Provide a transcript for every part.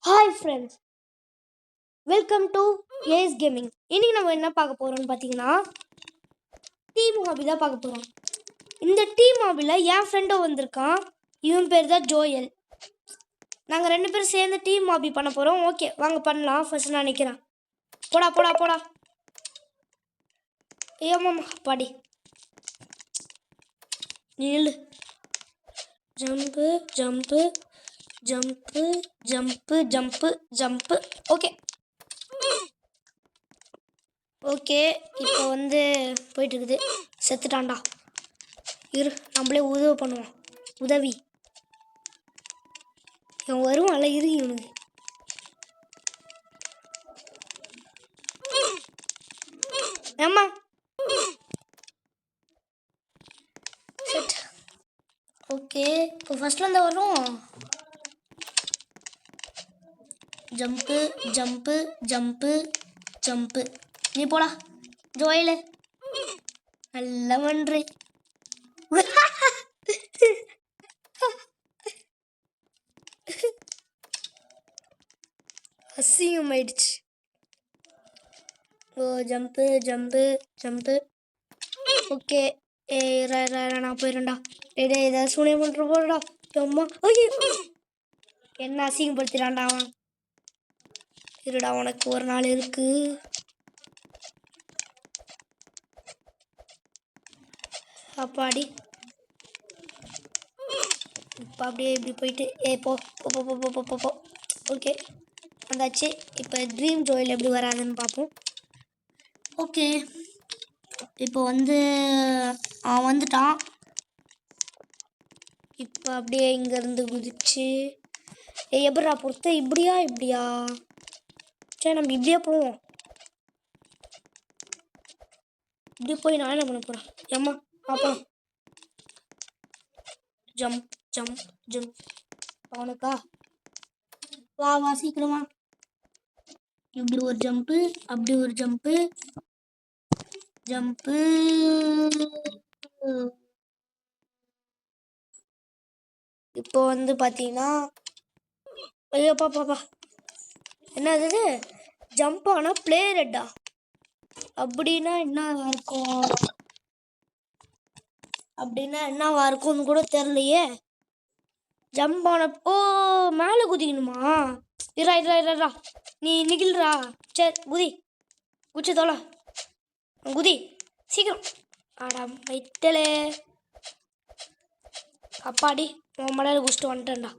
Hi friends, welcome to as gaming. இன்னைக்கு நம்ம என்ன பார்க்க போகிறோம்னு பார்த்தீங்கன்னா டீம் ஹாபி தான் பார்க்க போகிறோம். இந்த டீம் ஹாபியில் என் ஃப்ரெண்டும் வந்திருக்கான். இவன் பேர் தான் ஜோயல். நாங்கள் 2 பேரும் சேர்ந்து டீம் ஹாபி பண்ண போகிறோம். ஓகே, வாங்க பண்ணலாம். ஃபர்ஸ்ட் நான் நிற்கிறேன். போடா போடா போடா. ஏமாம்மா பாடி நில்லு. Jump jump jump jump jump jump. Okay okay இப்போ போயிட்டு இருக்குது. செத்துட்டான்டா. இரு, நம்மளே உதவி பண்ணுவோம். உதவி இவன் வருவான்ல, இரு இவனுக்கு. ஏம்மா செட். ஓகே, இப்போ ஃபர்ஸ்ட்ல வரும். Jump jump jump jump. நீ போடா ஜோயில. நல்ல மன்றி. அசிங்கம் ஆயிடுச்சு. ஓ ஜம்ப்பு ஜம்ப்பு ஜம்ப்பு. ஓகே ஏ நான் போயிடும்டா. டே ஏதாவது சூனியம் பண்ணுற போடா. அம்மா என்ன அசிங்கப்படுத்திடான்டா அவன். இருடா, உனக்கு ஒரு நாள் இருக்கு. அப்பாடி இப்போ அப்படியே இப்படி போயிட்டு போ போ போ போ போ போ. ஓகே வந்தாச்சு. இப்போ ட்ரீம் ஜோயில் எப்படி வராதுன்னு பார்ப்போம். ஓகே இப்போ அவன் வந்துட்டான். இப்போ அப்படியே இங்கேருந்து குதிச்சு எப்படா பொறுத்த இப்படியா. சரி, நம்ம இப்படியே போவோம். இப்படி போய் நான் என்ன பண்ண போகிறேன்? ஏம்மா பார்ப்போம். Jump jump jump. அவனுக்கா வா வா சீக்கிரமா. இப்படி ஒரு ஜம்ப்பு, அப்படி ஒரு ஜம்ப்பு ஜம்ப்பு. இப்போ பார்த்தீங்கன்னா ஐயோ பாப்பா என்னது ஜம்ப் ஆனால் பிளே ரெட்டா? அப்படின்னா என்னவா இருக்கும்னு கூட தெரியலையே. ஜம்ப் ஆன மேலே குதிக்கணுமா? இரா நீ நிகில்றா. சரி குச்சி தோலை குதி சீக்கிரம். ஆடா வைத்தலே. அப்பாடி உன் மலையில குடிச்சிட்டு வந்துட்டேன்டா.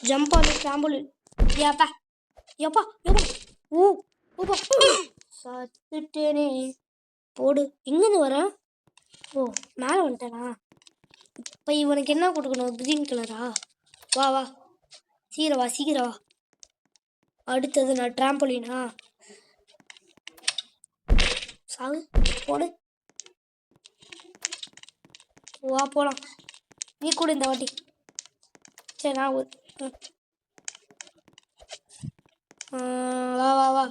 Jump on trampoline. ஏப்பா எப்பா எப்பா ஓப்பா சத்துட்டேனே. போடு. எங்கேருந்து வரேன்? ஓ மேலே வந்துட்டேனா? இப்போ இவனுக்கு என்ன கொடுக்கணும்? க்ரீன் கலரா? வா வா சீக்கிரம் வா. அடுத்தது நான் ட்ராம்போலினா சாகு. போடு வா போகலாம். நீ கூட இந்த வாட்டி. சரி நான் வா வா வா.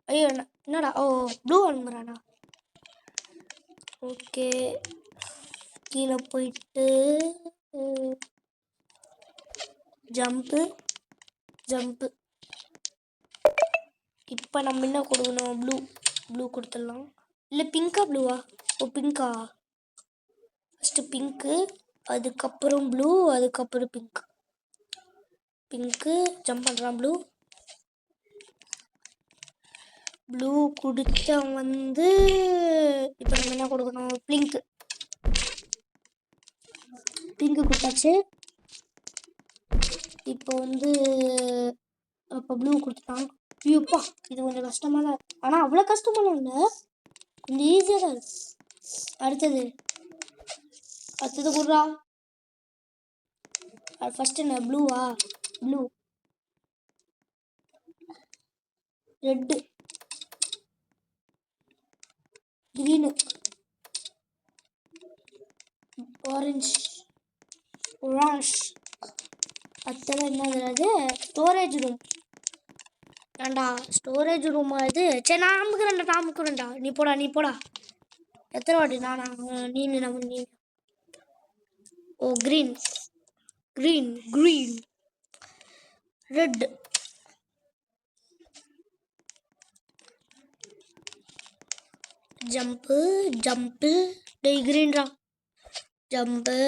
ஐயோ என்னடா? ஓ ப்ளூ அனுப்புறானா? ஓகே கீழே போயிட்டு ஜம்ப்பு ஜம்ப்பு. இப்போ நம்ம என்ன கொடுக்கணும்? ப்ளூ கொடுத்துடலாம். இல்லை பிங்கா ப்ளூவா? ஓ பிங்கா. ஃபஸ்ட்டு பிங்க்கு, அதுக்கப்புறம் ப்ளூ, அதுக்கப்புறம் பிங்க்கு. ஜம்ப் பண்ணுறான். ப்ளூ கொடுத்த இப்போ நம்ம என்ன கொடுக்கணும்? பிங்க்கு கொடுத்தாச்சு. இப்போ அப்போ ப்ளூ கொடுத்துட்டான். ஐயோப்பா இது கொஞ்சம் கஷ்டமாக தான் இருக்கு. ஆனால் அவ்வளோ கஷ்டமாக இல்லை, கொஞ்சம் ஈஸியாக தான் இருக்கு. அடுத்தது கொடுறா. ஃபஸ்ட்டு என்ன ப்ளூவா? Blue, red, green, orange, orange. அடுத்தது என்னது? Storage room. ஏண்டா ஸ்டோரேஜ் ரூமா இது? சரி நான் அமுக்குறேன்டா. நீ போடா. எத்தனை வாட்டி நானா? நீ. ஓ க்ரீன். ரெட். ஜம்ப்பு. டேய் க்ரீன்ரா. ஜம்பு.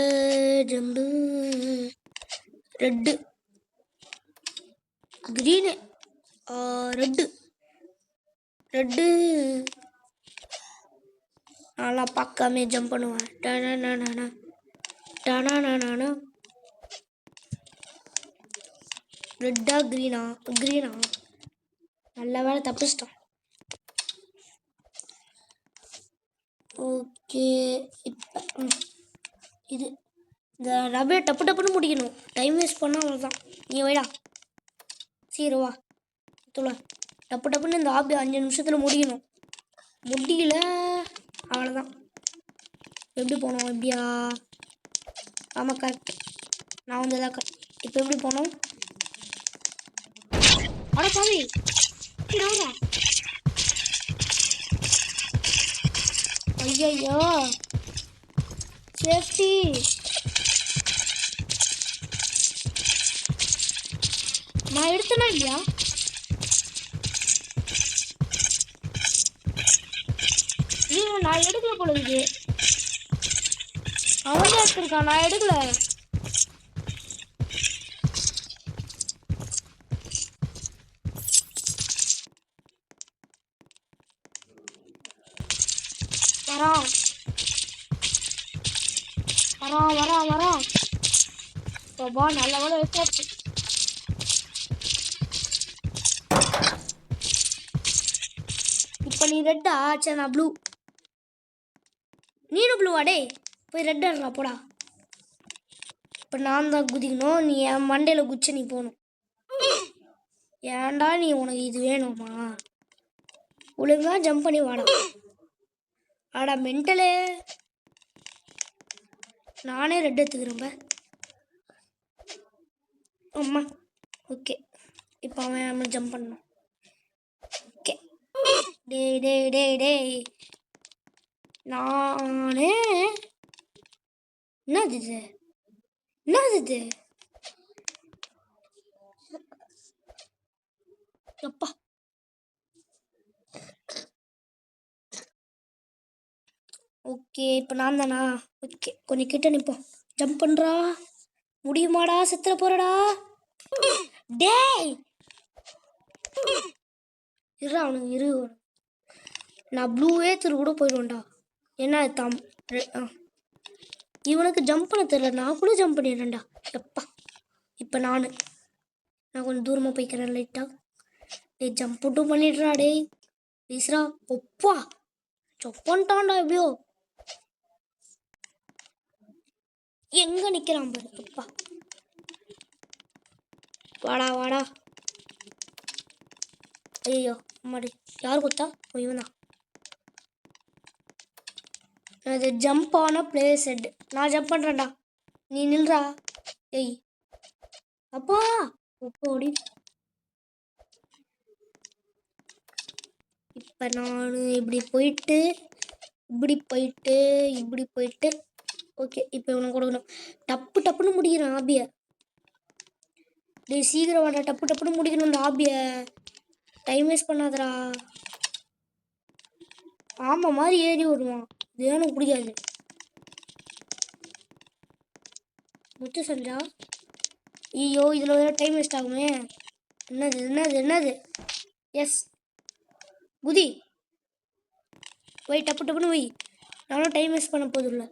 ரெட்டு. க்ரீனு. ரெட்டு. நல்லா பார்க்காம ஜம்ப் பண்ணுவேன். ரெட்டா க்ரீனா? நல்ல வேலை தப்பிச்சிட்டோம். ஓகே இப்போ இது இந்த ரவையை டப்புன்னு முடிக்கணும். டைம் வேஸ்ட் பண்ணால் அவ்வளோதான். நீ வைடா சீரவா துளை டப்புன்னு இந்த ஆப்பி 5 நிமிஷத்தில் முடிக்கணும். முடியல அவ்வளோதான். எப்படி போனோம்? எப்படியா? ஆமாம் கரெக்ட். நான் வந்து தான் கரெக்ட். இப்போ எப்படி போனோம்? அட சாமி ஐயோ சேஃப்டி. நான் எடுத்தனா இல்லையா? நான் எடுக்கல போல இருக்கு. அவன் தான் எடுத்திருக்கான், நான் எடுக்கல. வரான். அப்பா நல்ல வேலை வச்சாச்சு. இப்போ நீ ரெட்டா? சரி நான் ப்ளூ. நீனும் ப்ளூவா? டே போய் ரெட் ஆடுறா போடா. இப்போ நான் தான் குதிக்கணும். நீ என் மண்டையில் குச்சி நீ போகணும். ஏன்டா நீ உனக்கு இது வேணுமா? ஒழுங்கா ஜம்ப் பண்ணி வாடா. ஆடா மென்டலே. நானே ரெட் எடுத்துக்கிறேன். அம்மா ஓகே. இப்போ அவன் ஜம்ப் பண்ணணும். ஓகே டேய் நானே என்னது இது? அப்பா ஓகே. இப்போ நான் தானா? ஓகே கொஞ்சம் கிட்ட நிற்போம். ஜம்ப் பண்ணுறா. முடியுமாடா? செத்துற போறடா. டேய் இரு. நான் ப்ளூவே கூட போயிடுவேன்டா. என்ன இவனுக்கு ஜம்ப் பண்ண தெரியல. நான் கூட ஜம்ப் பண்ணிடுறேன்டா. எப்பா இப்போ நான் கொஞ்சம் தூரமாக போய்க்கிறேன் லைட்டாக. டேய் ஜம்ப் மட்டும் பண்ணிடுறா. டேய் ப்ளீஸ்ரா. ஒப்பா சொப்பன்ட்டான்டா. எப்படியோ எங்கே நிற்கிறான் பாரு. அப்பா வாடா. ஐயோ அம்மாடி யார் கொடுத்தா? இவன் தான். அது ஜம்ப் ஆன பிளேஸ் ஹெட். நான் ஜம்ப் பண்ணுறேன்டா. நீ நில்றா. ஏய் அப்பா ஓடி. இப்போ நான் இப்படி போயிட்டு ஓகே. இப்போ இவனை கொடுக்கணும். டப்புன்னு முடிக்கிறேன் ஆபியை. டேய் சீக்கிரம் வாடா. டப்புன்னு முடிக்கணும் இந்த ஆபியை. Time waste பண்ணாதடா. ஆமாம் மாதிரி ஏறி வருவான். இது எனக்கு பிடிக்காது. முத்து செஞ்சா ஐயோ இதில் வேறு டைம் வேஸ்ட் ஆகுமே. என்னது? எஸ் குதி போய் டப்புன்னு போய். நானும் டைம் வேஸ்ட் பண்ண போதில்லை.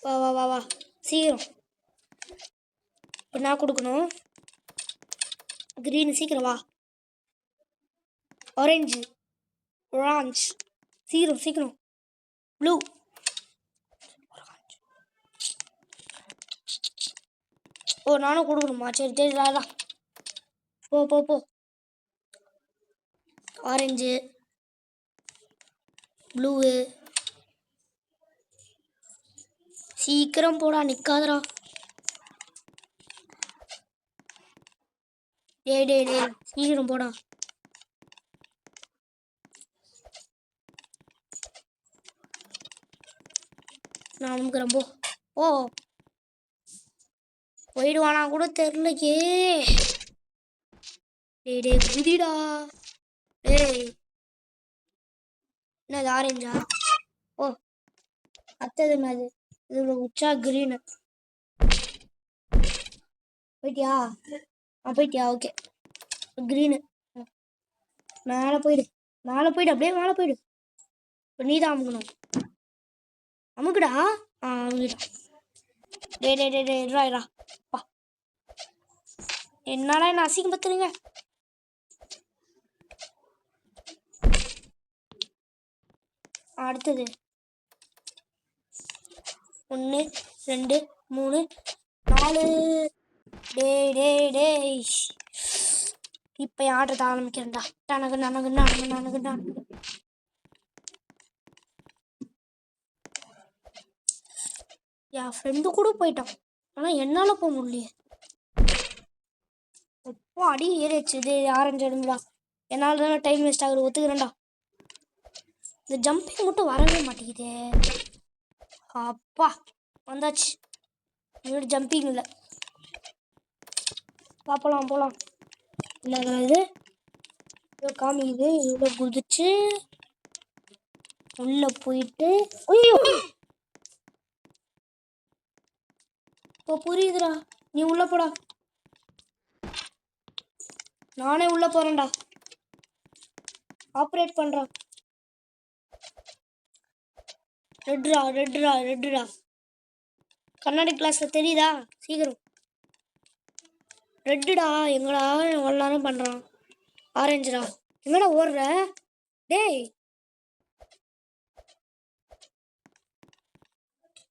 வா சீக்கிரம். இப்போ நான் கொடுக்கணும். க்ரீன் சீக்கிரம் வா. ஆரஞ்சு சீக்கிரம். ப்ளூ. ஓ நானும் கொடுக்கணுமா? சரி அதான் போ. Orange blue. சீக்கிரம் போடா நிற்காதடா. டேய் டேய் டேய் சீக்கிரம் போடா. நான் அமுக்குறேன் போ. ஓ போயிடுவானா கூட தெரிலையே. டேய் டேய் குதிடா. டேய் என்னது ஆரஞ்சா? ஓ அடுத்தது என்னது? இது உச்சா கிரீனு. போயிட்டியா? போயிட்டியா? Okay green. மேலே போயிடு, மேலே போயிடு, அப்படியே மேலே போயிடு. இப்போ நீ தான் அமுக்கணும். அமுக்குடா. அமுக்கிட்டா. டே டே டே டே இருடா பா. என்னடா என்ன அசிங்கம் பத்துறீங்க? அடுத்தது 1 2 3 4. டேய் டேய் டேய் இப்போ ஆடுறத ஆரம்பிக்கிறேன்டா. நனகு நனகு நனகு நனகு நனகு. என் ஃப்ரெண்டு கூட போயிட்டான், ஆனால் என்னால் போக முடியலையே. எப்போ அடி ஏறிடுச்சு. இது ஆரஞ்சு எடுங்கடா. என்னால் தானே டைம் வேஸ்ட் ஆகுது, ஒத்துக்கிறேன்டா. இந்த ஜம்பிங் மட்டும் வரவே மாட்டேங்குதே. அப்பா வந்தாச்சு. இன்னொரு ஜம்பிங் இல்லை. போகலாம் போகலாம். இல்லை இது இவ்வளோ காமிக்குது. இவ்வளோ குதிச்சு உள்ளே போயிட்டு ஐயோ இப்போ புரியுதுடா. நீ உள்ளே போடா. நானே உள்ளே போகிறேன்டா. ஆப்ரேட் பண்ணுறான். ரெட்ரா ரெட்ரா ரெட்ரா. கண்ணாடி கிளாஸில் தெரியுதா? சீக்கிரம் ரெட்டுடா. எங்கடா எவ்வளோ நேரம் பண்ணுறான்? ஆரஞ்சுடா. எங்கடா ஓடுற? டேய்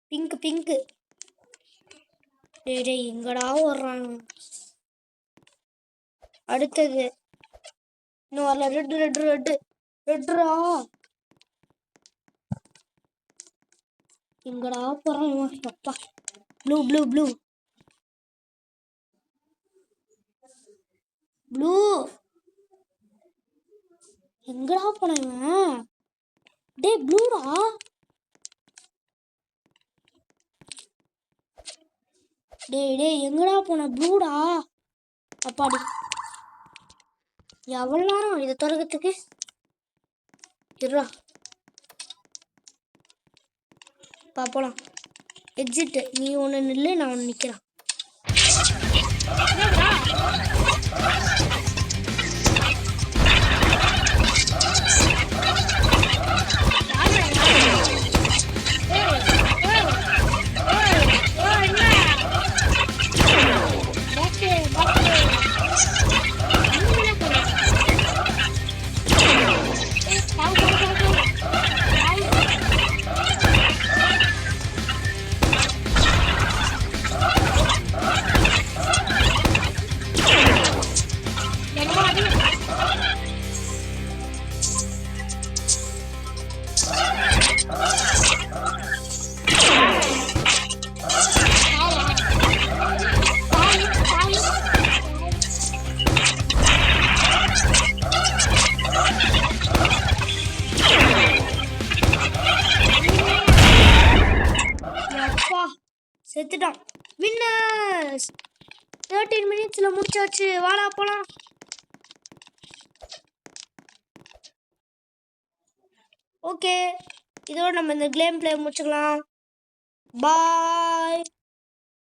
பிங்க்கு பிங்க்கு. டேய் டேய் எங்கடா ஓடுறான்? அடுத்தது இன்னும் வரல. ரெட்டு ரெட்டு ரெட்டு ரெட்ரா. எங்கடா போகிறான்? அப்பா ப்ளூ ப்ளூ ப்ளூ ப்ளூ. எங்கடா போனவன்? டே ப்ளூடா. டேய் டேய் எங்கடா போன? ப்ளூடா. அப்பாடி எவ்வளோ நேரம் இதை திறக்கிறதுக்கு? இருடா பார்ப்போலாம். எக்ஸிட்டு. நீ ஒன்று நில்லு, நான் ஒன்று நிற்கிறேன். செத்துட்டான். வின்னர்ஸ் 13 மினிட்ஸ்ல முடிச்சாச்சு. வாடா போலாம். ஓகே இதோட நம்ம இந்த கேம் பிளே முடிச்சுக்கலாம். பாய்.